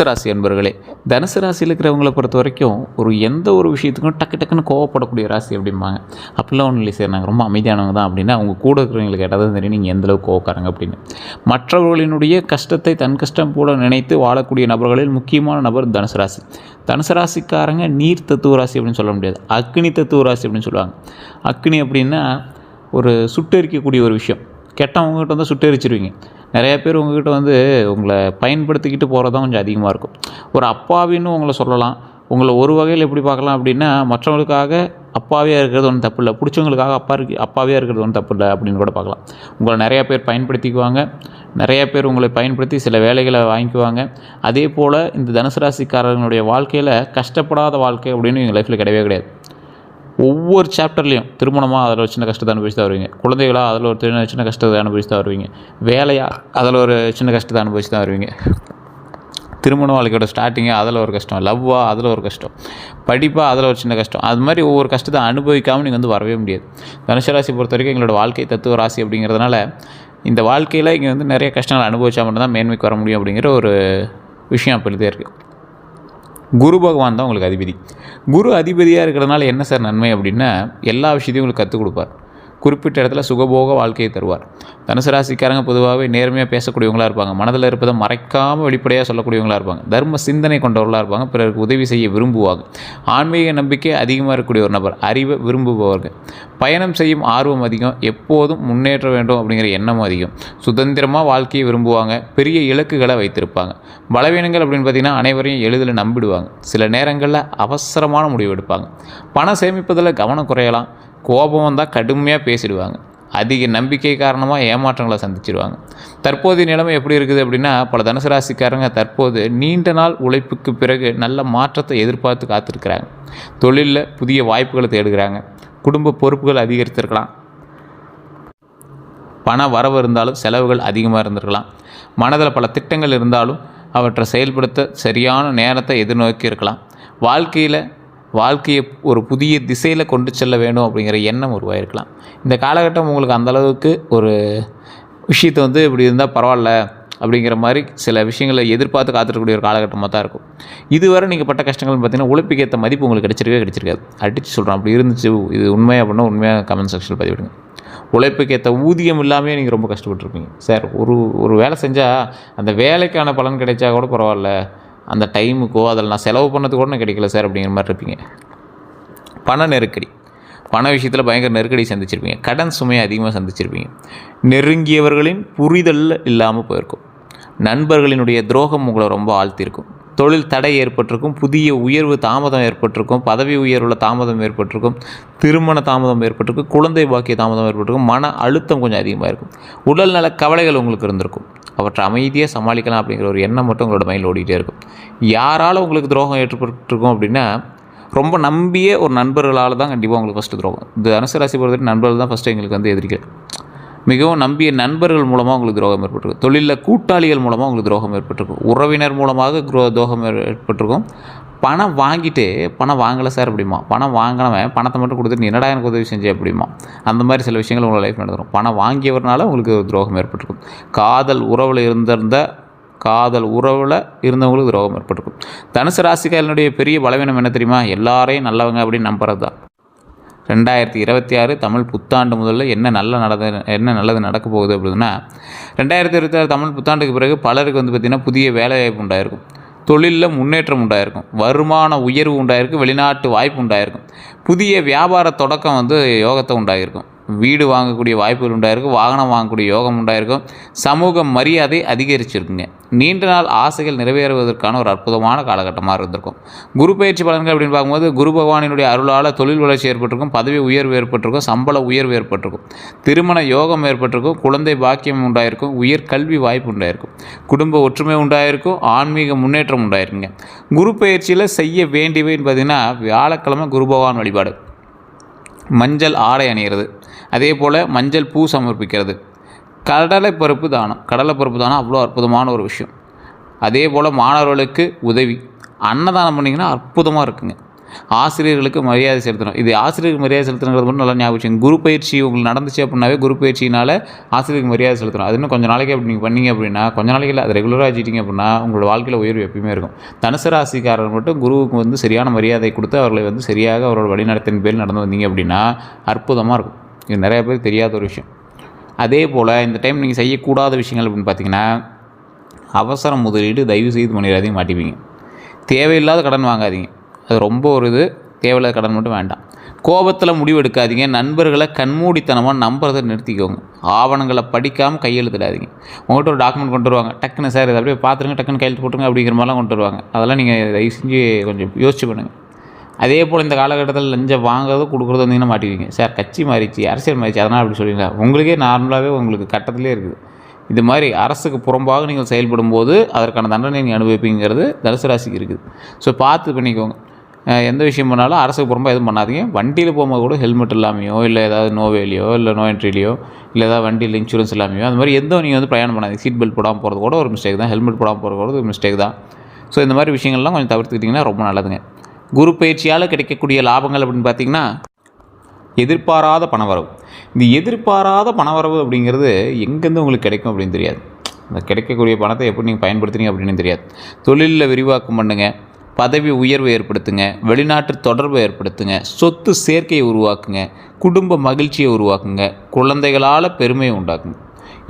தனுசு ராசி அன்பர்களே, தனுசு ராசியில் இருக்கிறவங்களை பொறுத்த வரைக்கும் எந்த ஒரு விஷயத்துக்கும் டக்குன்னு கோவப்படக்கூடிய ராசி அப்படிம்பாங்க. அப்படிலாம் ஒன்றும் இல்லை சார், நாங்கள் ரொம்ப அமைதியானவங்க தான் அப்படின்னா அவங்க கூட இருக்கிறவங்களுக்கு கேட்டால் தான் தெரியும் நீங்கள் எந்தளவுக்கு கோவக்காரங்க அப்படின்னு. மற்றவர்களினுடைய கஷ்டத்தை தன் கஷ்டம் போல நினைத்து வாழக்கூடிய நபர்களில் முக்கியமான நபர் தனுசு ராசி. தனுசு ராசிக்காரங்க நீர் தத்துவ ராசி அப்படின்னு சொல்ல முடியாது, அக்னி தத்துவ ராசி அப்படின்னு சொல்லுவாங்க. அக்னி அப்படின்னா ஒரு சுட்டெரிக்கக்கூடிய ஒரு விஷயம். கெட்டவங்ககிட்ட வந்து சுட்டெரிச்சிருவீங்க. நிறையா பேர் உங்கள்கிட்ட வந்து உங்களை பயன்படுத்திக்கிட்டு போகிறது தான் கொஞ்சம் அதிகமாக இருக்கும். ஒரு அப்பாவின்னு உங்களை சொல்லலாம். உங்களை ஒரு வகையில் எப்படி பார்க்கலாம் அப்படின்னா, மற்றவங்களுக்காக அப்பாவியாக இருக்கிறது ஒன்றும் தப்பு இல்லை, பிடிச்சவங்களுக்காக அப்பாவியாக இருக்கிறது ஒன்றும் தப்பு இல்லை அப்படின்னு கூட பார்க்கலாம். உங்களை நிறையா பேர் பயன்படுத்திக்குவாங்க, நிறையா பேர் உங்களை பயன்படுத்தி சில வேலைகளை வாங்கிக்குவாங்க. அதே போல் இந்த தனுசு ராசிக்காரர்களுடைய வாழ்க்கையில் கஷ்டப்படாத வாழ்க்கை அப்படின்னு எங்கள் லைஃப்பில் கிடையவே கிடையாது. ஒவ்வொரு சாப்டர்லேயும் திருமணமாக அதில் ஒரு சின்ன கஷ்டத்தை அனுபவிச்சு தான் வருவீங்க, குழந்தைகளாக அதில் ஒரு சின்ன கஷ்டத்தை அனுபவிச்சு தான் வருவீங்க, வேலையாக அதில் ஒரு சின்ன கஷ்டத்தை அனுபவிச்சு தான் வருவீங்க, திருமண வாழ்க்கையோட ஸ்டார்டிங்காக அதில் ஒரு கஷ்டம், லவ்வாக அதில் ஒரு கஷ்டம், படிப்பாக அதில் ஒரு சின்ன கஷ்டம். அது மாதிரி ஒவ்வொரு கஷ்டத்தை அனுபவிக்காமல் நீங்கள் வந்து வரவே முடியாது. தனுசு ராசி பொறுத்த வரைக்கும் எங்களோட வாழ்க்கை தத்துவ ராசி அப்படிங்கிறதுனால இந்த வாழ்க்கையில் இங்கே வந்து நிறைய கஷ்டங்கள் அனுபவிச்சா மட்டும்தான் மேன்மைக்கு வர முடியும் அப்படிங்கிற ஒரு விஷயம் அப்படி தான் இருக்குது. குரு பகவான் தான் உங்களுக்கு அதிபதி. குரு அதிபதியாக இருக்கிறதுனால என்ன சார் நன்மை அப்படின்னா, எல்லா விஷயத்தையும் உங்களுக்கு கற்றுக் கொடுப்பார். குறிப்பிட்ட இடத்துல சுகபோக வாழ்க்கையை தருவார். தனுசு ராசிக்காரங்க பொதுவாகவே நேர்மையாக பேசக்கூடியவங்களாக இருப்பாங்க, மனதில் இருப்பதை மறைக்காமல் வெளிப்படையாக சொல்லக்கூடியவங்களாக இருப்பாங்க, தர்ம சிந்தனை கொண்டவர்களாக இருப்பாங்க, பிறருக்கு உதவி செய்ய விரும்புவாங்க, ஆன்மீக நம்பிக்கை அதிகமாக இருக்கக்கூடிய ஒரு நபர், அறிவை விரும்புபவர்கள், பயணம் செய்யும் ஆர்வம் அதிகம், எப்போதும் முன்னேற்ற வேண்டும் அப்படிங்கிற எண்ணமும் அதிகம், சுதந்திரமாக வாழ்க்கையை விரும்புவாங்க, பெரிய இலக்குகளை வைத்திருப்பாங்க. பலவீனங்கள் அப்படின்னு பார்த்திங்கன்னா அனைவரையும் எளிதில் நம்பிடுவாங்க, சில நேரங்களில் அவசரமான முடிவு எடுப்பாங்க, பணம் சேமிப்பதில் கவனம் குறையலாம், கோபம் வந்தால் கடுமையாக பேசிடுவாங்க, அதிக நம்பிக்கை காரணமாக ஏமாற்றங்களை சந்திச்சிடுவாங்க. தற்போதைய நிலைமை எப்படி இருக்குது அப்படின்னா, பல தனுசு ராசிக்காரங்க தற்போது நீண்ட நாள் உழைப்புக்கு பிறகு நல்ல மாற்றத்தை எதிர்பார்த்து காத்திருக்கிறாங்க. தொழிலில் புதிய வாய்ப்புகளை தேடுகிறாங்க, குடும்ப பொறுப்புகள் அதிகரித்திருக்கலாம், பண வரவு இருந்தாலும் செலவுகள் அதிகமாக இருந்திருக்கலாம், மனதில் பல திட்டங்கள் இருந்தாலும் அவற்றை செயல்படுத்த சரியான நேரத்தை எதிர்நோக்கி இருக்கலாம், வாழ்க்கையை ஒரு புதிய திசையில் கொண்டு செல்ல வேணும் அப்படிங்கிற எண்ணம் உருவாயிருக்கலாம். இந்த காலகட்டம் உங்களுக்கு அந்தளவுக்கு ஒரு விஷயத்தை வந்து இப்படி இருந்தால் பரவாயில்ல அப்படிங்கிற மாதிரி சில விஷயங்களை எதிர்பார்த்து காத்துக்கூடிய ஒரு காலகட்டமாக தான் இருக்கும். இதுவரை நீங்கள் பட்ட கஷ்டங்கள்னு பார்த்தீங்கன்னா உழைப்புக்கு ஏற்ற மதிப்பு உங்களுக்கு கிடைச்சிருக்காது. அடித்து சொல்கிறேன், அப்படி இருந்துச்சு, இது உண்மையாக அப்படின்னா உண்மையாக கமெண்ட் செக்ஷனில் பதிவிடுங்க. உழைப்புக்கு ஏற்ற ஊதியம் இல்லாமல் நீங்கள் ரொம்ப கஷ்டப்பட்டுருப்பீங்க. சார் ஒரு வேலை செஞ்சால் அந்த வேலைக்கான பலன் கிடைச்சா கூட பரவாயில்ல, அந்த டைமுக்கோ அதில் நான் செலவு பண்ணதுக்கு கூட கிடைக்கல சார் அப்படிங்கிற மாதிரி இருப்பீங்க. பண நெருக்கடி, பண விஷயத்தில் பயங்கர நெருக்கடி சந்திச்சிருப்பீங்க, கடன் சுமையை அதிகமாக சந்திச்சிருப்பீங்க, நெருங்கியவர்களின் புரிதல் இல்லாமல் போயிருக்கும், நண்பர்களினுடைய துரோகம் உங்களை ரொம்ப ஆழ்த்தியிருக்கும், தொழில் தடை ஏற்பட்டிருக்கும், புதிய உயர்வு தாமதம் ஏற்பட்டிருக்கும், பதவி உயர்வில் தாமதம் ஏற்பட்டிருக்கும், திருமண தாமதம் ஏற்பட்டிருக்கும், குழந்தை பாக்கிய தாமதம் ஏற்பட்டிருக்கும், மன அழுத்தம் கொஞ்சம் அதிகமாக இருக்கும், உடல்நல கவலைகள் உங்களுக்கு இருந்திருக்கும், அவற்றை அமைதியாக சமாளிக்கலாம் அப்படிங்கிற ஒரு எண்ணம் மட்டும் உங்களோட மைண்டில் ஓடிக்கிட்டே இருக்கும். யாரால் உங்களுக்கு துரோகம் ஏற்பட்டிருக்கும் அப்படின்னா, ரொம்ப நம்பிய ஒரு நண்பர்களால் தான் கண்டிப்பாக உங்களுக்கு ஃபஸ்ட்டு துரோகம். இந்த தனுசு ராசி பொறுத்தவரைக்கும் நண்பர்கள் தான் ஃபஸ்ட்டு எங்களுக்கு வந்து எதிரிகள். மிகவும் நம்பிய நண்பர்கள் மூலமாக உங்களுக்கு துரோகம் ஏற்பட்டிருக்கும், தொழிலில் கூட்டாளிகள் மூலமாக உங்களுக்கு துரோகம் ஏற்பட்டிருக்கும், உறவினர் மூலமாக துரோகம் ஏற்பட்டிருக்கும், பணம் வாங்கிட்டு பணம் வாங்கலை சார் அப்படிமா, பணம் வாங்கினவன் பணத்தை மட்டும் கொடுத்துட்டு நீ என்னடா எனக்கு உதவி செஞ்சே அப்படிமா, அந்த மாதிரி சில விஷயங்கள் உங்கள் லைஃப் நடந்துடும். பணம் வாங்கியவர்னால உங்களுக்கு துரோகம் ஏற்பட்டிருக்கும். காதல் உறவில் இருந்தவங்களுக்கு துரோகம் ஏற்பட்டிருக்கும். தனுசு ராசிக்காரனுடைய பெரிய பலவீனம் என்ன தெரியுமா? எல்லாரையும் நல்லவங்க அப்படின்னு நம்புறது தான். 2026 தமிழ் புத்தாண்டு முதல்ல என்ன நல்லது நடக்க போகுது அப்படின்னா, 2026 தமிழ் புத்தாண்டுக்கு பிறகு பலருக்கு வந்து பார்த்திங்கன்னா புதிய வேலைவாய்ப்பு உண்டாயிருக்கும், தொழிலில் முன்னேற்றம் உண்டாயிருக்கும், வருமான உயர்வு உண்டாயிருக்கும், வெளிநாட்டு வாய்ப்பு உண்டாயிருக்கும், புதிய வியாபார தொடக்கம் வந்து யோகத்தை உண்டாயிருக்கும், வீடு வாங்கக்கூடிய வாய்ப்புகள் உண்டாயிருக்கும், வாகனம் வாங்கக்கூடிய யோகம் உண்டாயிருக்கும், சமூக மரியாதை அதிகரிச்சிருக்குங்க, நீண்ட நாள் ஆசைகள் நிறைவேறுவதற்கான ஒரு அற்புதமான காலகட்டமாக இருந்திருக்கும். குரு பயிற்சி பலன்கள் அப்படின்னு பார்க்கும்போது குரு பகவானினுடைய அருளால் தொழில் வளர்ச்சி ஏற்பட்டிருக்கும், பதவி உயர்வு ஏற்பட்டிருக்கும், சம்பள உயர்வு ஏற்பட்டிருக்கும், திருமண யோகம் ஏற்பட்டிருக்கும், குழந்தை பாக்கியம் உண்டாயிருக்கும், உயர் கல்வி வாய்ப்பு உண்டாயிருக்கும், குடும்ப ஒற்றுமை உண்டாயிருக்கும், ஆன்மீக முன்னேற்றம் உண்டாயிருக்குங்க. குரு பயிற்சியில் செய்ய வேண்டியவைன்னு பார்த்திங்கன்னா, வியாழக்கிழமை குரு பகவான் வழிபாடு, மஞ்சள் ஆடை அணிகிறது, அதே போல் மஞ்சள் பூ சமர்ப்பிக்கிறது, கடலைப்பருப்பு தானம் அவ்வளோ அற்புதமான ஒரு விஷயம். அதே போல் மாணவர்களுக்கு உதவி, அன்னதானம் பண்ணிங்கன்னா அற்புதமாக இருக்குங்க. ஆசிரியர்களுக்கு மரியாதை செலுத்தணும். இது ஆசிரியருக்கு மரியாதை செலுத்தணுங்கிறது மட்டும் நல்லா ஞாபகம் வச்சுக்கோங்க. குரு பயிற்சி உங்களுக்கு நடந்துச்சு அப்படின்னாவே குரு பயிற்சினால் ஆசிரியருக்கு மரியாதை செலுத்தணும். அது இன்னும் கொஞ்சம் நாளைக்கு அப்படி நீங்கள் பண்ணீங்க அப்படின்னா, கொஞ்சம் நாளைக்கு இல்லை, அது ரெகுலராக வச்சுட்டீங்க அப்படின்னா உங்களோட வாழ்க்கையில் உயர்வு எப்பயுமே இருக்கும். தனுசு ராசிக்காரர் மட்டும் குருவுக்கு வந்து சரியான மரியாதை கொடுத்து அவர்களை வந்து சரியாக அவரோட வழிநடத்தின் பேர் நடந்து வந்தீங்க அப்படின்னா அற்புதமாக இருக்கும். இது நிறைய பேர் தெரியாத ஒரு விஷயம். அதே போல் இந்த டைம் நீங்கள் செய்யக்கூடாத விஷயங்கள் அப்படின்னு பார்த்தீங்கன்னா, அவசர முதலீடு தயவு செய்து பண்ணிடாதீங்க, மாட்டிப்பீங்க. தேவையில்லாத கடன் வாங்காதீங்க, அது ரொம்ப ஒரு இது. தேவையில்லாத கடன் மட்டும் வேண்டாம். கோபத்தில் முடிவு எடுக்காதீங்க. நண்பர்களை கண்மூடித்தனமாக நம்புறதை நிறுத்திக்கோங்க. ஆவணங்களை படிக்காமல் கையெழுத்திடாதீங்க. உங்கள்கிட்ட ஒரு டாக்குமெண்ட் கொண்டு வருவாங்க, டக்குன்னு சார் இதை அப்படியே பார்த்துருங்க, டக்குன்னு கையெழுத்து போட்டுருங்க அப்படிங்கிற மாதிரிலாம் கொண்டு வருவாங்க. அதெல்லாம் நீங்கள் தயவு செஞ்சு கொஞ்சம் யோசிச்சு பண்ணுங்கள். அதே போல் இந்த காலகட்டத்தில் லஞ்சம் வாங்குறது கொடுக்குறது வந்தீங்கன்னா மாட்டிக்குவீங்க. சார் கட்சி மாறிச்சு, அரசியல் மாறிச்சு, அதனால் அப்படி சொல்லிங்களா? உங்களுக்கே நார்மலாகவே உங்களுக்கு கட்டத்திலே இருக்குது. இது மாதிரி அரசுக்கு புறம்பாக நீங்கள் செயல்படும் போது அதற்கான தண்டனை நீங்கள் அனுபவிப்பீங்கிறது தனுசு ராசிக்கு இருக்குது. ஸோ பார்த்து பண்ணிக்கோங்க. எந்த விஷயம் பண்ணாலும் அரசுக்கு புறம்பாக எதுவும் பண்ணாதீங்க. வண்டியில் போகும்போது கூட ஹெல்மெட் இல்லாமையோ, இல்லை ஏதாவது நோவேலியோ, இல்லை நோ என்ட்ரிலையோ, இல்லை ஏதாவது வண்டியில் இன்சூரன்ஸ் இல்லாமையோ, அந்த மாதிரி எந்த நீங்கள் வந்து பிரயாணம் பண்ணாதீங்க. சீட் பெல்ட் போடாமல் போகிறது கூட ஒரு மிஸ்டேக் தான். ஹெல்மெட் போடாமல் போகிறது கூட ஒரு மிஸ்டேக் தான். ஸோ இந்த மாதிரி விஷயங்கள்லாம் கொஞ்சம் தவிர்த்துக்கிட்டிங்கன்னா ரொம்ப நல்லதுங்க. குரு பயிற்சியால் கிடைக்கக்கூடிய லாபங்கள் அப்படின்னு பார்த்திங்கன்னா, எதிர்பாராத பணவரவு. இந்த எதிர்பாராத பணவரவு அப்படிங்கிறது எங்கேருந்து உங்களுக்கு கிடைக்கும் அப்படின்னு தெரியாது. அந்த கிடைக்கக்கூடிய பணத்தை எப்படி நீங்கள் பயன்படுத்துறீங்க அப்படின்னு தெரியாது. தொழிலில் விரிவாக்கம் பண்ணுங்கள், பதவி உயர்வு ஏற்படுத்துங்க, வெளிநாட்டு தொடர்பை ஏற்படுத்துங்க, சொத்து சேர்க்கையை உருவாக்குங்க, குடும்ப மகிழ்ச்சியை உருவாக்குங்க, குழந்தைகளால் பெருமையை உண்டாக்குங்க.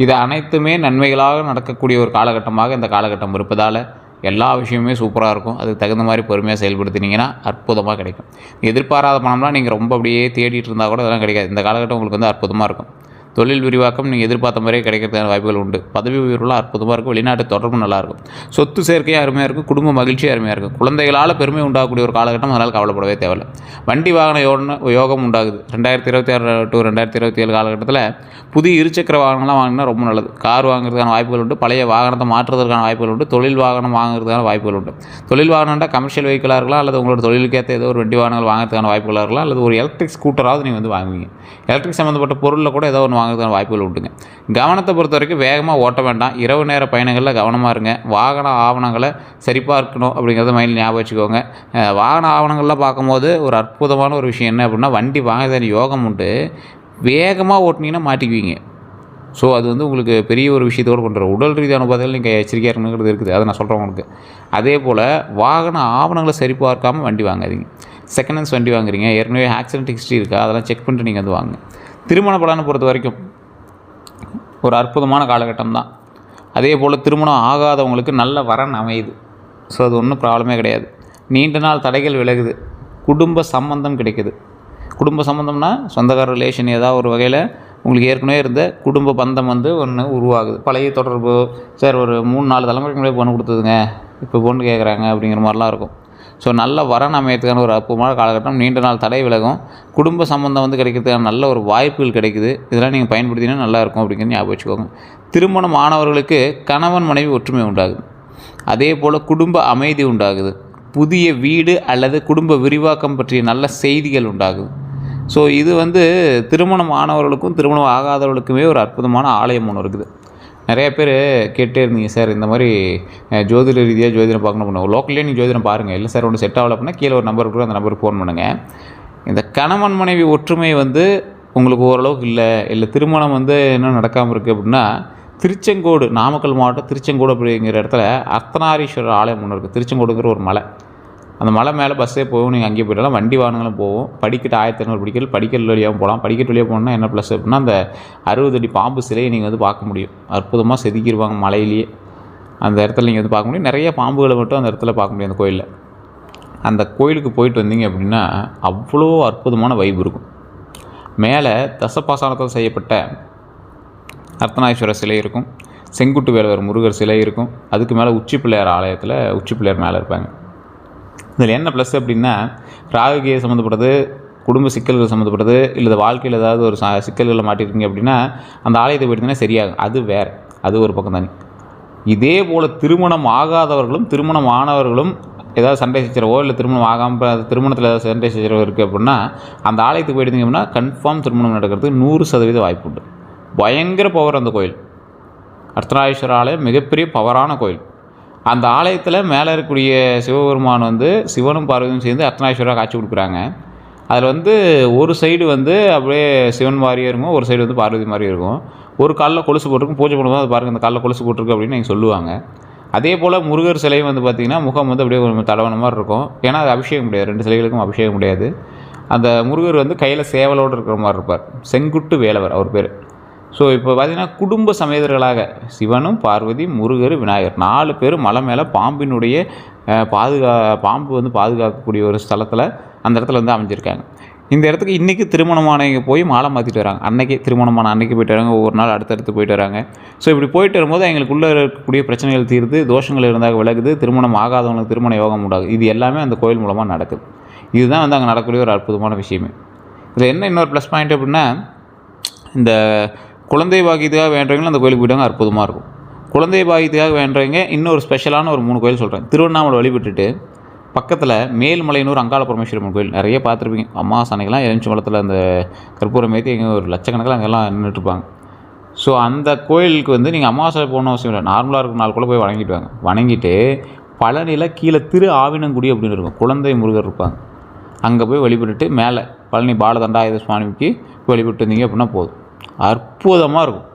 இது அனைத்துமே நன்மைகளாக நடக்கக்கூடிய ஒரு காலகட்டமாக இந்த காலகட்டம் இருப்பதால் எல்லா விஷயமுமே சூப்பராக இருக்கும். அதுக்கு தகுந்த மாதிரி பொறுமையாக செயல்படுத்தினீங்கன்னா அற்புதமாக கிடைக்கும். எதிர்பாராத பணம்லாம் நீங்கள் ரொம்ப அப்படியே தேடிட்டு இருந்தால் கூட அதெல்லாம் கிடைக்காது. இந்த காலகட்டம் உங்களுக்கு வந்து அற்புதமாக இருக்கும். தொழில் விரிவாக்கம் நீங்கள் எதிர்பார்த்த மாதிரியே கிடைக்கிறதுக்கான வாய்ப்புகள் உண்டு. பதவி உயர்வுலாம் அற்புதமாக இருக்கும். வெளிநாட்டு தொடர்பு நல்லாயிருக்கும். சொத்து சேர்க்கையும் அருமையாக இருக்கும். குடும்ப மகிழ்ச்சியும் அருமையாக இருக்கும். குழந்தைகளால் பெருமை உண்டாகக்கூடிய ஒரு காலகட்டம். அதனால் கவலைப்படவே தேவையில்லை. வண்டி வாகன யோகம் உண்டாகுது. 2026 to 2027 காலகட்டத்தில் புதிய இருசக்கர வாகனங்கள்லாம் வாங்கினா ரொம்ப நல்லது. கார் வாங்குறதுக்கான வாய்ப்புகள் உண்டு. பழைய வாகனத்தை மாற்றுறதுக்கான வாய்ப்புகள் உண்டு. தொழில் வாகனம் வாங்குறதுக்கான வாய்ப்புகள் உண்டு. தொழில் வாகனம்னா கமர்ஷியல் வெஹிக்கிளாக இருக்கலாம், அல்லது உங்களோட தொழிலுக்கேற்ற ஏதோ ஒரு வண்டி வாகனங்கள் வாங்குறதுக்கான வாய்ப்புகளாக இருக்கலாம், அல்லது ஒரு எலக்ட்ரிக் ஸ்கூட்டராவது நீங்கள் வந்து வாங்குவீங்க. எலக்ட்ரிக் சம்மந்தப்பட்ட பொருளில் கூட ஏதோ ஒன்று வாங்குறதுக்கான வாய்ப்புகள் உண்டுங்க. கவனத்தை பொறுத்த வரைக்கும் வேகமாக ஓட்ட வேண்டாம். இரவு நேர பயணங்களில் கவனமாக இருங்க. வாகன ஆவணங்களை சரிபார்க்கணும் அப்படிங்கிறத மைண்டில் ஞாபகம் வச்சுக்கோங்க. வாகன ஆவணங்கள்லாம் பார்க்கும்போது ஒரு அற்புதமான ஒரு விஷயம் என்ன அப்படின்னா, வண்டி வாங்குறதுக்கு யோகம் உண்டு. வேகமாக ஓட்டினீங்கன்னா மாட்டிக்குவீங்க. ஸோ அது வந்து உங்களுக்கு பெரிய ஒரு விஷயத்தோடு கொண்டு வரும். உடல் ரீதியான உபாதைகள் நீங்கள் எச்சரிக்கையாக இருக்கணுங்கிறது இருக்குது. அதை நான் சொல்கிறேன் உங்களுக்கு. அதே போல் வாகன ஆவணங்களை சரிபார்க்காமல் வண்டி வாங்காதீங்க. செகண்ட் ஹேண்ட்ஸ் வண்டி வாங்குறீங்க, ஏற்கனவே ஆக்சிடென்ட் ஹிஸ்ட்ரி இருக்கா, அதெல்லாம் செக் பண்ணிட்டு நீங்கள் வந்து வாங்க. திருமண பலனை பொறுத்த வரைக்கும் ஒரு அற்புதமான காலகட்டம் தான். அதே போல் திருமணம் ஆகாதவங்களுக்கு நல்ல வரன் அமையுது. ஸோ அது ஒன்றும் ப்ராப்ளமே கிடையாது. நீண்ட நாள் தடைகள் விலகுது. குடும்ப சம்பந்தம் கிடைக்குது. குடும்ப சம்பந்தம்னா சொந்தக்கார ரிலேஷன் ஏதாவது ஒரு வகையில் உங்களுக்கு ஏற்கனவே இருந்த குடும்ப பந்தம் வந்து ஒன்று உருவாகுது. பழைய தொடர்பு, சார் ஒரு 3-4 தலைமுறைக்கு முன்னாடி பொண்ணு கொடுத்ததுங்க, இப்போ பொண்ணு கேட்குறாங்க அப்படிங்கிற மாதிரிலாம் இருக்கும். ஸோ நல்ல வரன் அமையத்துக்கான ஒரு அற்புதமான காலகட்டம். நீண்ட நாள் தடை விலகும். குடும்ப சம்பந்தம் வந்து கிடைக்கிறதுக்கான நல்ல ஒரு வாய்ப்புகள் கிடைக்குது. இதெல்லாம் நீங்கள் பயன்படுத்தினா நல்லாயிருக்கும் அப்படிங்கிறது ஞாபகம் வச்சுக்கோங்க. திருமணம் ஆனவர்களுக்கு கணவன் மனைவி ஒற்றுமை உண்டாகுது. அதே போல் குடும்ப அமைதி உண்டாகுது. புதிய வீடு அல்லது குடும்ப விரிவாக்கம் பற்றிய நல்ல செய்திகள் உண்டாகுது. ஸோ இது வந்து திருமணம் ஆனவர்களுக்கும் திருமணம் ஆகாதவர்களுக்குமே ஒரு அற்புதமான ஆலயம் ஒன்று இருக்குது. நிறைய பேர் கேட்டே இருந்தீங்க, சார் இந்த மாதிரி ஜோதிட ரீதியாக ஜோதிடம் பார்க்கணும் பண்ணுவோம், லோக்கல்லே நீங்கள் ஜோதிடம் பாருங்கள், இல்லை சார் ஒன்று செட் ஆகலை அப்படின்னா கீழே ஒரு நம்பர் இருக்குது, அந்த நம்பருக்கு ஃபோன் பண்ணுங்கள். இந்த கணவன் மனைவி ஒற்றுமை வந்து உங்களுக்கு ஓரளவுக்கு இல்லை திருமணம் வந்து இன்னும் நடக்காமல் இருக்குது அப்படின்னா, திருச்செங்கோடு, நாமக்கல் மாவட்டம் திருச்செங்கோடு அப்படிங்கிற இடத்துல அர்த்தநாரீஸ்வரர் ஆலயம் ஒன்று இருக்குது. திருச்செங்கோடுங்கிற ஒரு மலை. அந்த மலை மேலே பஸ்ஸே போகும், நீங்கள் அங்கேயே போய்டலாம். வண்டி வாகனங்களும் போகும். படிக்கட்டு 1500 படிக்கல் வழியாகவும் போகலாம். படிக்கட்டு வழியாக போகணுன்னா என்ன ப்ளஸ் அப்படின்னா, அந்த 60 அடி பாம்பு சிலையை நீங்கள் வந்து பார்க்க முடியும். அற்புதமாக செதுக்கிடுவாங்க மலையிலேயே. அந்த இடத்துல நீங்கள் வந்து பார்க்க முடியும். நிறைய பாம்புகளை மட்டும் அந்த இடத்துல பார்க்க முடியும். அந்த கோயிலில், அந்த கோயிலுக்கு போயிட்டு வந்தீங்க அப்படின்னா அவ்வளோ அற்புதமான வைப் இருக்கும். மேலே தசபாசானத்தால் செய்யப்பட்ட அர்த்தநாரீஸ்வரர் சிலை இருக்கும். செங்குட்டு வேலவர் முருகர் சிலை இருக்கும். அதுக்கு மேலே உச்சி பிள்ளையார் ஆலயத்தில் உச்சி பிள்ளையார் மேலே இருப்பாங்க. இதில் என்ன ப்ளஸ் அப்படின்னா, ராகுகேய சம்மந்தப்பட்டது, குடும்ப சிக்கல்கள் சம்மந்தப்பட்டது, இல்லை வாழ்க்கையில் ஏதாவது ஒரு சிக்கல்களில் மாட்டிருக்கீங்க அப்படின்னா அந்த ஆலயத்தை போயிட்டீங்கன்னா சரியாகும். அது வேறு, அது ஒரு பக்கம் தானே. இதே போல் திருமணம் ஆகாதவர்களும் திருமணம் ஆனவர்களும் ஏதாவது சண்டை சச்சரவோ, இல்லை திருமணம் ஆகாமல் திருமணத்தில் ஏதாவது சண்டை சச்சரவோ இருக்குது அப்படின்னா அந்த ஆலயத்துக்கு போயிட்டீங்க அப்படின்னா கன்ஃபார்ம் திருமணம் நடக்கிறதுக்கு 100% வாய்ப்பு உண்டு. பயங்கர பவர் அந்த கோயில். அர்த்தநாரீஸ்வரர் ஆலயம் மிகப்பெரிய பவரான கோயில். அந்த ஆலயத்தில் மேலே இருக்கக்கூடிய சிவபெருமான் வந்து சிவனும் பார்வதியும் சேர்ந்து அர்த்தநாரீஸ்வரராக காட்சி கொடுக்குறாங்க. அதில் வந்து ஒரு சைடு வந்து அப்படியே சிவன் மாதிரியே இருக்கும், ஒரு சைடு வந்து பார்வதி மாதிரியே இருக்கும். ஒரு காலில் கொலுசு போட்டிருக்கும், பூஜை பண்ணும்போது அது பாருங்கள் இந்த காலில் கொலுசு போட்டிருக்கு அப்படின்னு நீங்கள் சொல்லுவாங்க. அதே போல் முருகர் சிலையும் வந்து பார்த்திங்கன்னா முகம் வந்து அப்படியே ஒரு தடவன மாதிரி இருக்கும். ஏன்னா அது அபிஷேகம் முடியாது, 2 சிலைகளுக்கும் அபிஷேகம் முடியாது. அந்த முருகர் வந்து கையில் சேவலோடு இருக்கிற மாதிரி இருப்பார். செங்குட்டு வேலவர் அவர் பேர். ஸோ இப்போ பார்த்திங்கன்னா குடும்ப சமேதர்களாக சிவனும் பார்வதி முருகர் விநாயகர் 4 பேரும் மலை மேலே பாம்பினுடைய பாம்பு வந்து பாதுகாக்கக்கூடிய ஒரு ஸ்தலத்தில் அந்த இடத்துல வந்து அமைஞ்சிருக்காங்க. இந்த இடத்துக்கு இன்றைக்கி திருமணமானவங்க போய் மாலை மாற்றிட்டு வராங்க. அன்றைக்கி திருமணமான அன்றைக்கி போய்ட்டு வராங்க, ஒவ்வொரு நாள் அடுத்தடுத்து போய்ட்டு வராங்க. ஸோ இப்படி போயிட்டு வரும்போது எங்களுக்குள்ளே இருக்கக்கூடிய பிரச்சனைகள் தீர்ந்து, தோஷங்கள் இருந்தால் விலகுது, திருமணம் ஆகாதவங்களுக்கு திருமண யோகம் உண்டாகுது. இது எல்லாமே அந்த கோயில் மூலமாக நடக்குது. இதுதான் வந்து அங்கே நடக்கக்கூடிய ஒரு அற்புதமான விஷயமே. இதில் என்ன இன்னொரு ப்ளஸ் பாயிண்ட் அப்படின்னா, இந்த குழந்தை பாக்கியத்துக்காக வேண்டவங்களும் அந்த கோயிலுக்கு போய்ட்டாங்க, அற்புதமாக இருக்கும். குழந்தை பாக்கியத்துக்காக வேண்டவங்க இன்னொரு ஸ்பெஷலான ஒரு 3 கோயில் சொல்கிறேன். திருவண்ணாமலை வழிபட்டுட்டு பக்கத்தில் மேல்மலையனூர் அங்காள பரமேஸ்வரன் கோயில் நிறைய பார்த்துருப்பீங்க. அமாவாசை அன்னைக்கெல்லாம் எலுமிச்சம்பழத்தில் அந்த கற்பூரம் ஏற்றி எங்கே ஒரு லட்சக்கணக்கில் அங்கெல்லாம் நின்றுட்டுருப்பாங்க. ஸோ அந்த கோயிலுக்கு வந்து நீங்கள் அமாவாசை போகணும் அவசியம் இல்லை, நார்மலாக இருக்கிற நாள் கூட போய் வணங்கிட்டு வாங்க. வணங்கிட்டு பழனியில் கீழே திரு ஆவினங்குடி அப்படின்னு இருக்கும், குழந்தை முருகர் இருப்பாங்க. அங்கே போய் வழிபட்டுட்டு மேலே பழனி பாலதண்டாயுத சுவாமிக்கு வழிபட்டு வந்தீங்க அப்படின்னா போதும், அற்புதமாக இருக்கும்.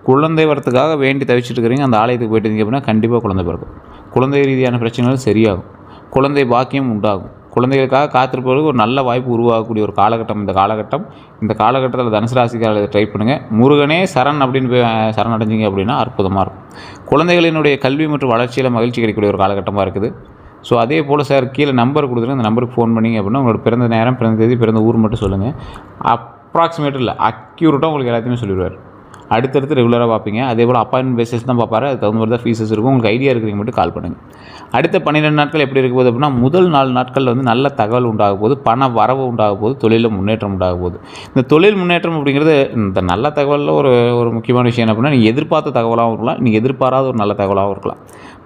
குழந்தை வரத்துக்காக வேண்டி தவிச்சிட்டு இருக்கிறீங்க, அந்த ஆலயத்துக்கு போயிட்டு இருந்தீங்க அப்படின்னா கண்டிப்பாக குழந்தை பிறக்கும். குழந்தை ரீதியான பிரச்சனைகள் சரியாகும், குழந்தை பாக்கியம் உண்டாகும். குழந்தைகளுக்காக காத்திருப்பவர்களுக்கு ஒரு நல்ல வாய்ப்பு உருவாகக்கூடிய ஒரு காலகட்டம் இந்த காலகட்டத்தில் தனுசு ராசிக்காரர்கள் ட்ரை பண்ணுங்கள். முருகனே சரண் அப்படின்னு போய் சரணடைஞ்சிங்க அப்படின்னா அற்புதமாக இருக்கும். குழந்தைகளினுடைய கல்வி மற்றும் வளர்ச்சியில் மகிழ்ச்சி கிடைக்கக்கூடிய ஒரு காலகட்டமாக இருக்குது. ஸோ அதே போல் சார் கீழே நம்பர் கொடுத்துருங்க, அந்த நம்பருக்கு ஃபோன் பண்ணிங்க அப்படின்னா உங்களோட பிறந்த நேரம், பிறந்த தேதி, பிறந்த ஊர் மட்டும் சொல்லுங்கள். அப்ராக்சிமேட் இல்லை, அக்யூரேட்டாக உங்களுக்கு எல்லாத்தையுமே சொல்லிடுவார். அடுத்தடுத்து ரெகுலராக பார்ப்பீங்க. அதே போல் அப்பாயின்மெண்ட் பேசிஸ் தான் பார்ப்பாரு, அதுக்கு தகுந்த மாதிரி தான் ஃபீஸஸ் இருக்கும். உங்களுக்கு ஐடியா இருக்கிறீங்க மட்டும் கால் பண்ணுங்கள். அடுத்த 12 நாட்கள் எப்படி இருக்க போகுது அப்படின்னா, முதல் 4 நாட்களில் வந்து நல்ல தகவல் உண்டாக போகுது, பண வரவு உண்டாக போகுது, தொழிலில் முன்னேற்றம் உண்டாக போகுது. இந்த தொழில் முன்னேற்றம் அப்படிங்கிறது இந்த நல்ல தகவலில் ஒரு முக்கியமான விஷயம் என்ன அப்படின்னா, நீங்கள் எதிர்பார்த்த தகவலாகவும் இருக்கலாம், நீங்கள் எதிர்பாராத ஒரு நல்ல தகவலாகவும் இருக்கலாம்.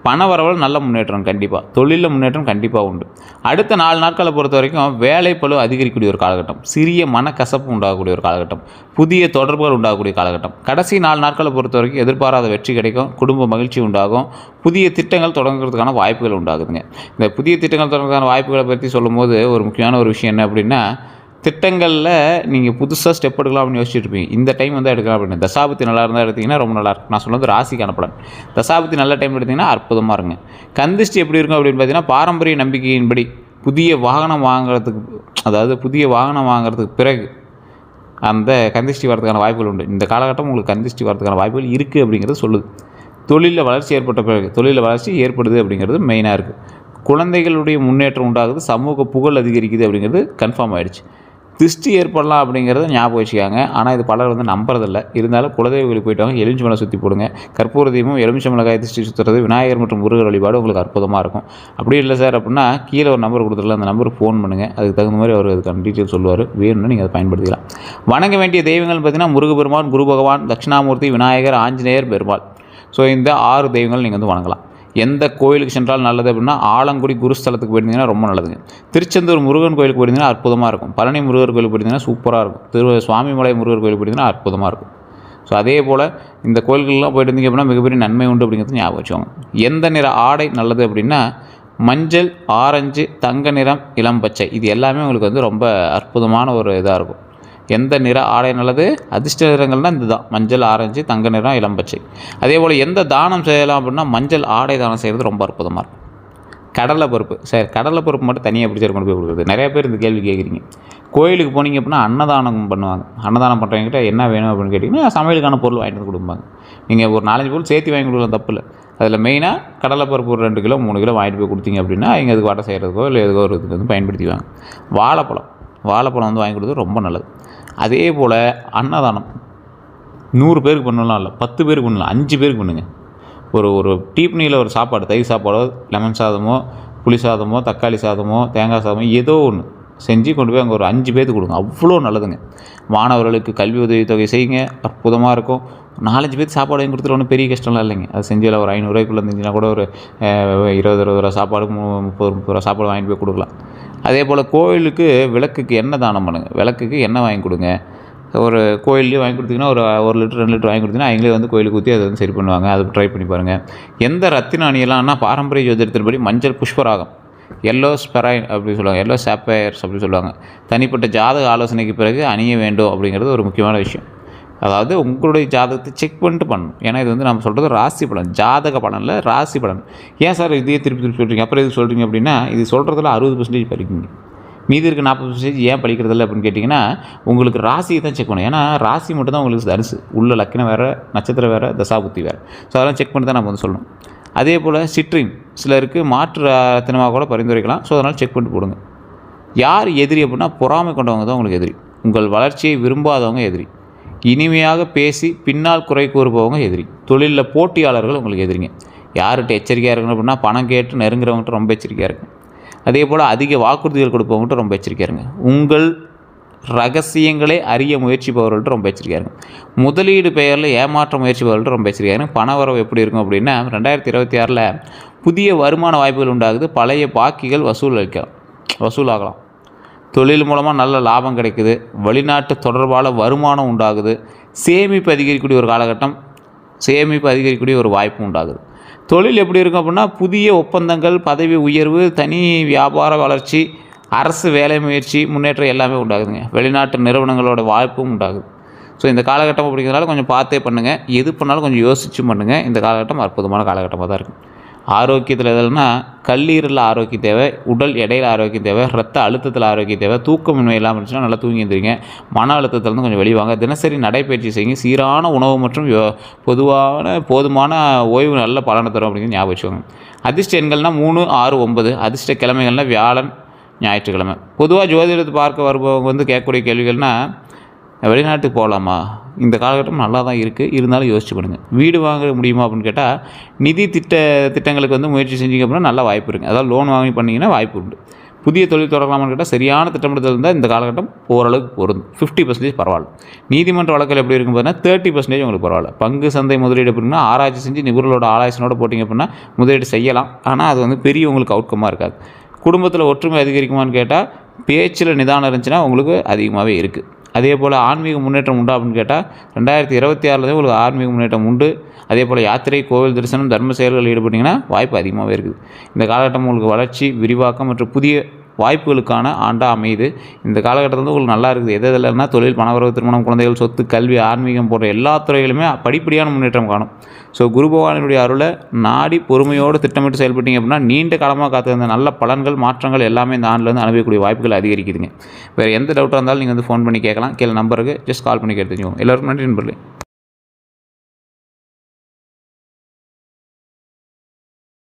பண வரவில் நல்ல முன்னேற்றம் கண்டிப்பாக, தொழிலில் முன்னேற்றம் கண்டிப்பாக உண்டு. அடுத்த 4 நாட்களை பொறுத்த வரைக்கும் வேலைப்பளு அதிகரிக்கக்கூடிய ஒரு காலகட்டம், சிறிய மனக்கசப்பு உண்டாகக்கூடிய ஒரு காலகட்டம், புதிய தொடர்புகள் உண்டாகக்கூடிய காலகட்டம். கடைசி 4 நாட்களை பொறுத்த வரைக்கும் எதிர்பாராத வெற்றி கிடைக்கும், குடும்ப மகிழ்ச்சி உண்டாகும், புதிய திட்டங்கள் தொடங்குறதுக்கான வாய்ப்புகள் உண்டாகுதுங்க. இந்த புதிய திட்டங்கள் தொடங்குறதுக்கான வாய்ப்புகளை பற்றி சொல்லும்போது ஒரு முக்கியமான ஒரு விஷயம் என்ன அப்படின்னா, திட்டங்களில் நீங்கள் புதுசாக ஸ்டெப் எடுக்கலாம் அப்படின்னு யோசிச்சுட்டு இருப்பீங்க. இந்த டைம் வந்து எடுக்கலாம் அப்படின்னு தசாபுத்தி நல்லா இருந்தால் எடுத்திங்கன்னா ரொம்ப நல்லாயிருக்கும். நான் சொன்னது ராசிக்கான பலன். தசாபுத்தி நல்ல டைம் எடுத்திங்கன்னா அற்புதமாக இருங்க. கந்திஷ்டி எப்படி இருக்கும் அப்படின்னு பார்த்தீங்கன்னா, பாரம்பரிய நம்பிக்கையின்படி புதிய வாகனம் வாங்குறதுக்கு பிறகு அந்த கந்திஷ்டி வரதுக்கான வாய்ப்புகள் உண்டு. இந்த காலகட்டம் உங்களுக்கு கந்திஷ்டி வரதுக்கான வாய்ப்புகள் இருக்குது அப்படிங்கிறது சொல்லுது. தொழிலில் வளர்ச்சி ஏற்பட்ட பிறகு தொழிலில் வளர்ச்சி ஏற்படுது அப்படிங்கிறது மெயினாக இருக்குது. குழந்தைகளுடைய முன்னேற்றம் உண்டாகுது, சமூக புகழ் அதிகரிக்குது அப்படிங்கிறது கன்ஃபார்ம் ஆகிடுச்சு. திருஷ்டி ஏற்படலாம் அப்படிங்கிறத ஞாபகம் வச்சுக்காங்க. ஆனால் இது பலர் வந்து நம்புறதில்லை. இருந்தாலும் குலதெய்வங்களுக்கு போய்ட்டு வாங்க, எலுமிச்சம்பழம் சுற்றி போடுங்க. கற்பூர தீபம், எலுமிச்சம்பழக்காய் திருஷ்டி சுற்றுறது, விநாயகர் மற்றும் முருகர் வழிபாடு உங்களுக்கு அற்புதமாக இருக்கும். அப்படி இல்லை சார் அப்படின்னா கீழே ஒரு நம்பர் கொடுத்துடல, அந்த நம்பருக்கு ஃபோன் பண்ணுங்கள். அதுக்கு தகுந்த மாதிரி அவர் அதுக்கான டீட்டெயில் சொல்லுவார். வேணும்னு நீங்கள் அதை பயன்படுத்திக்கலாம். வணங்க வேண்டிய தெய்வங்கள் பார்த்திங்கன்னா முருகப்பெருமான், குரு பகவான், தட்சிணாமூர்த்தி, விநாயகர், ஆஞ்சநேயர், பெருமாள். ஸோ இந்த 6 தெய்வங்கள் நீங்கள் வந்து வணங்கலாம். எந்த கோயிலுக்கு சென்றால் நல்லது அப்படின்னா, ஆலங்குடி குருஸ்தலத்துக்கு போயிருந்தீங்கன்னா ரொம்ப நல்லதுங்க. திருச்செந்தூர் முருகன் கோயிலுக்கு போயிருந்தீங்கன்னா அற்புதமாக இருக்கும். பழனி முருகர் கோயிலுக்கு போயிருந்தீங்கன்னா சூப்பராக இருக்கும். சுவாமிமலை முருகர் கோயிலுக்கு போயிருந்தீங்கன்னா அற்புதமாக இருக்கும். ஸோ அதே போல் இந்த கோயில்கள்லாம் போயிட்டு இருந்தீங்க அப்படின்னா மிகப்பெரிய நன்மை உண்டு அப்படிங்கிறது ஞாபகம் வச்சுக்கோங்க. எந்த நிற ஆடை நல்லது அப்படின்னா, மஞ்சள், ஆரஞ்சு, தங்க நிறம், இளம் பச்சை, இது எல்லாமே உங்களுக்கு வந்து ரொம்ப அற்புதமான ஒரு இதாக இருக்கும். எந்த நிற ஆடை நல்லது, அதிர்ஷ்ட நிறங்கள்னால் இந்த தான் மஞ்சள், ஆரஞ்சு, தங்க நிறம், இளம் பச்சை. அதே போல் எந்த தானம் செய்யலாம் அப்படின்னா, மஞ்சள் ஆடை தானம் செய்கிறது ரொம்ப அற்புதமாக இருக்கும். கடலை பருப்பு, சரி கடலை பருப்பு மட்டும் தனியாக எப்படி கொண்டு போய் கொடுக்குறது, நிறைய பேர் இந்த கேள்வி கேட்குறீங்க. கோயிலுக்கு போனீங்க அப்படின்னா அன்னதானம் பண்ணுவாங்க. அன்னதானம் பண்ணுறவங்ககிட்ட என்ன வேணும் அப்படின்னு கேட்டிங்கன்னா, சமையலுக்கான பொருள் வாங்கிட்டு வந்து கொடுப்பாங்க. நீங்கள் ஒரு 4-5 பொருள் சேர்த்து வாங்கி கொடுக்கலாம், தப்பு இல்லை. அதில் மெயினாக கடலைப்பருப்பு ஒரு 2 கிலோ 3 கிலோ வாங்கிட்டு போய் கொடுத்தீங்க அப்படின்னா இங்கே அதுக்கு வடை செய்கிறதுக்கோ இல்லை எதுக்கோ ஒரு இதுக்கு வந்து பயன்படுத்திக்குவாங்க. வாழைப்பழம் வந்து வாங்கி கொடுத்தது ரொம்ப நல்லது. அதே போல் அன்னதானம் 100 பேருக்கு பண்ணலாம், இல்லை 10 பேருக்கு பண்ணலாம், 5 பேருக்கு பண்ணுங்கள். ஒரு டீப்னியில் ஒரு சாப்பாடு, தயிர் சாப்பாடோ, லெமன் சாதமோ, புளி சாதமோ, தக்காளி சாதமோ, தேங்காய் சாதமோ, ஏதோ ஒன்று செஞ்சு கொண்டு போய் அங்கே ஒரு 5 பேருக்கு கொடுங்க. அவ்வளோ நல்லதுங்க. மாணவர்களுக்கு கல்வி உதவித்தொகை செய்யுங்க, அற்புதமாக இருக்கும். 4-5 பேருக்கு சாப்பாடு வாங்கி கொடுத்துட்டு ஒன்றும் பெரிய கஷ்டம்லாம் இல்லைங்க. அது செஞ்சில் ஒரு 500 ரூபாய்க்குள்ளே இருந்துச்சுன்னா கூட ஒரு 20-20 ரூபா சாப்பாடு, 30-30 ரூபா சாப்பாடு வாங்கிட்டு போய் கொடுக்கலாம். அதே போல் கோயிலுக்கு விளக்குக்கு எண்ணெய் தானம் பண்ணுங்கள். விளக்குக்கு எண்ணெய் வாங்கி கொடுங்க. ஒரு கோயில்லேயே வாங்கி கொடுத்தீங்கன்னா ஒரு 1 லிட்டர் 2 லிட்டர் வாங்கி கொடுத்தீங்கன்னா அவங்களே வந்து கோயிலுக்கு ஊற்றி அதை வந்து சரி பண்ணுவாங்க. அது ட்ரை பண்ணி பாருங்கள். எந்த ரத்தின அணியலாம்னா பாரம்பரிய ஜோதிடத்தின்படி மஞ்சள் புஷ்பராகம், எல்லோ ஸ்பெரைன் அப்படின்னு சொல்லுவாங்க, எல்லோ சாப்பயர்ஸ் அப்படின்னு சொல்லுவாங்க. தனிப்பட்ட ஜாதக ஆலோசனைக்கு பிறகு அணிய வேண்டும் அப்படிங்கிறது ஒரு முக்கியமான விஷயம். அதாவது உங்களுடைய ஜாதகத்தை செக் பண்ணிட்டு பண்ணணும். ஏன்னா இது வந்து நம்ம சொல்கிறது ராசி பலன், ஜாதக பலனில் ராசி பலன். ஏன் சார் இதையே திருப்பி சொல்கிறீங்க, அப்புறம் இது சொல்கிறீங்க அப்படின்னா, இது சொல்கிறதுல 60% பலிக்குங்க, மீதி இருக்க 40% ஏன் பலிக்கிறதில்ல அப்படின்னு கேட்டிங்கன்னா, உங்களுக்கு ராசியை தான் செக் பண்ணணும். ஏன்னா ராசி மட்டும் தான் உங்களுக்கு தரிசு, உள்ள லக்கினம் வேறு, நட்சத்திரம் வேறு, தசாபுத்தி வேறு. ஸோ அதெல்லாம் செக் பண்ணி தான் நம்ம வந்து சொல்லணும். அதே போல் சிட்ரின் சிலருக்கு மாற்று ரத்தினமாக கூட பரிந்துரைக்கலாம். ஸோ அதனால் செக் பண்ணிட்டு போடுங்க. யார் எதிரி அப்படின்னா, பொறாமை கொண்டவங்க தான் உங்களுக்கு எதிரி. உங்கள் வளர்ச்சியை விரும்பாதவங்க எதிரி. இனிமையாக பேசி பின்னால் குறை கூறுபவங்க எதிரி. தொழிலில் போட்டியாளர்கள் உங்களுக்கு எதிரிங்க. யார்கிட்ட எச்சரிக்கையாக இருக்கணும் அப்படின்னா, பணம் கேட்டு நெருங்குறவங்ககிட்ட ரொம்ப எச்சரிக்கையாக இருக்கும். அதே போல் அதிக வாக்குறுதிகள் கொடுப்பவங்ககிட்ட ரொம்ப எச்சரிக்கையாக இருங்க. உங்கள் ரகசியங்களை அறிய முயற்சிப்பவர்கள்ட்ட ரொம்ப எச்சரிக்கையாக இருக்கும். முதலீடு பெயரில் ஏமாற்ற முயற்சிப்பவர்கள்ட்ட ரொம்ப எச்சரிக்கையாக இருக்கும். பண வரவு எப்படி இருக்கும் அப்படின்னா, 2026 புதிய வருமான வாய்ப்புகள் உண்டாகுது. பழைய பாக்கிகள் வசூலாகலாம். தொழில் மூலமாக நல்ல லாபம் கிடைக்குது. வெளிநாட்டு தொடர்பான வருமானம் உண்டாகுது. சேமிப்பு அதிகரிக்கக்கூடிய ஒரு காலகட்டம், சேமிப்பு அதிகரிக்கக்கூடிய ஒரு வாய்ப்பு உண்டாகுது. தொழில் எப்படி இருக்கும் அப்படின்னா, புதிய ஒப்பந்தங்கள், பதவி உயர்வு, தனி வியாபார வளர்ச்சி, அரசு வேலை முயற்சி, முன்னேற்றம் எல்லாமே உண்டாகுதுங்க. வெளிநாட்டு நிறுவனங்களோட வாய்ப்பும் உண்டாகுது. ஸோ இந்த காலகட்டம் அப்படிங்கிறதுனால கொஞ்சம் பார்த்தே பண்ணுங்கள். எது பண்ணாலும் கொஞ்சம் யோசிச்சும் பண்ணுங்கள். இந்த காலகட்டம் அற்புதமான காலகட்டமாக தான் இருக்கும். ஆரோக்கியத்தில் எதுனா, கல்லீரலில் ஆரோக்கியம் தேவை, உடல் எடையில் ஆரோக்கியம் தேவை, ரத்த அழுத்தத்தில் ஆரோக்கியம் தேவை. தூக்கமின்மை இல்லாமல் இருந்துச்சுன்னா நல்லா தூங்கி எழுந்திரிங்க. மன அழுத்தத்திலேருந்து கொஞ்சம் வெளிவாங்க. தினசரி நடைப்பயிற்சி செய்யுங்க. சீரான உணவு மற்றும் போதுமான ஓய்வு நல்ல பலனை தரும் அப்படிங்கிறது ஞாபகம் வச்சுக்கோங்க. அதிர்ஷ்ட எண்கள்னால் 3, 6, 9. அதிர்ஷ்ட கிழமைகள்னால் வியாழன், ஞாயிற்றுக்கிழமை. பொதுவாக ஜோதிடத்தை பார்க்க வருபவங்க வந்து கேட்கக்கூடிய கேள்விகள்னால், வெளிநாட்டுக்கு போகலாமா, இந்த காலகட்டம் நல்லா தான் இருக்குது, இருந்தாலும் யோசிச்சு பண்ணுங்கள். வீடு வாங்க முடியுமா அப்படின்னு கேட்டால், நிதி திட்டங்களுக்கு வந்து முயற்சி செஞ்சீங்க அப்படின்னா நல்ல வாய்ப்பு இருக்குது. அதாவது லோன் வாங்கி பண்ணிங்கன்னா வாய்ப்பு உண்டு. புதிய தொழில் தொடங்கலாமான்னு கேட்டால், சரியான திட்டமிடுதல் இருந்தால் இந்த காலகட்டம் ஓரளவுக்கு பொருந்தும். 50% பரவாயில்ல. நீதிமன்ற வழக்கில் எப்படி இருக்கும் பார்த்தீங்கன்னா 30% உங்களுக்கு பரவாயில்ல. பங்கு சந்தை முதலீடு அப்படின்னா ஆராய்ச்சி செஞ்சு நிபுணர்களோட ஆலோசனையோட போட்டிங்க அப்படின்னா முதலீடு செய்யலாம். ஆனால் அது வந்து பெரிய உங்களுக்கு அவுட்கமாக இருக்காது. குடும்பத்தில் ஒற்றுமை அதிகரிக்குமான்னு கேட்டால், பேச்சில் நிதானம் இருந்துச்சுன்னா உங்களுக்கு அதிகமாகவே இருக்குது. அதே போல் ஆன்மீக முன்னேற்றம் உண்டா அப்படின்னு கேட்டால், 2026 உங்களுக்கு ஆன்மீக முன்னேற்றம் உண்டு. அதே போல் யாத்திரை, கோவில் தரிசனம், தர்ம செயல்களில் ஈடுபட்டிங்கன்னா வாய்ப்பு அதிகமாகவே இருக்குது. இந்த காலகட்டம் உங்களுக்கு வளர்ச்சி, விரிவாக்கம் மற்றும் புதிய வாய்ப்புகளுக்கான ஆண்டாக அமையுது. இந்த காலகட்டத்தில் வந்து உங்களுக்கு நல்லா இருக்குது. எது இல்லைன்னா தொழில், பணவரவு, திருமணம், குழந்தைகள், சொத்து, கல்வி, ஆன்மீகம் போன்ற எல்லா துறைகளுமே படிப்படியான முன்னேற்றம் காணும். ஸோ குரு பகவானுடைய அருளை நாடி பொறுமையோடு திட்டமிட்டு செயல்பட்டீங்க அப்படின்னா, நீண்ட காலமாக காத்திருந்த நல்ல பலன்கள், மாற்றங்கள் எல்லாமே இந்த ஆண்டில் வந்து அனுபவிக்கக்கூடிய வாய்ப்புகள் அதிகரிக்குதுங்க. வேறு எந்த டவுட்டாக இருந்தாலும் நீங்கள் வந்து ஃபோன் பண்ணி கேட்கலாம். கீழே நம்பருக்கு ஜஸ்ட் கால் பண்ணி கேட்டு தெரிஞ்சுக்கோங்க. எல்லோருக்கும் நன்றி நண்பர்களே.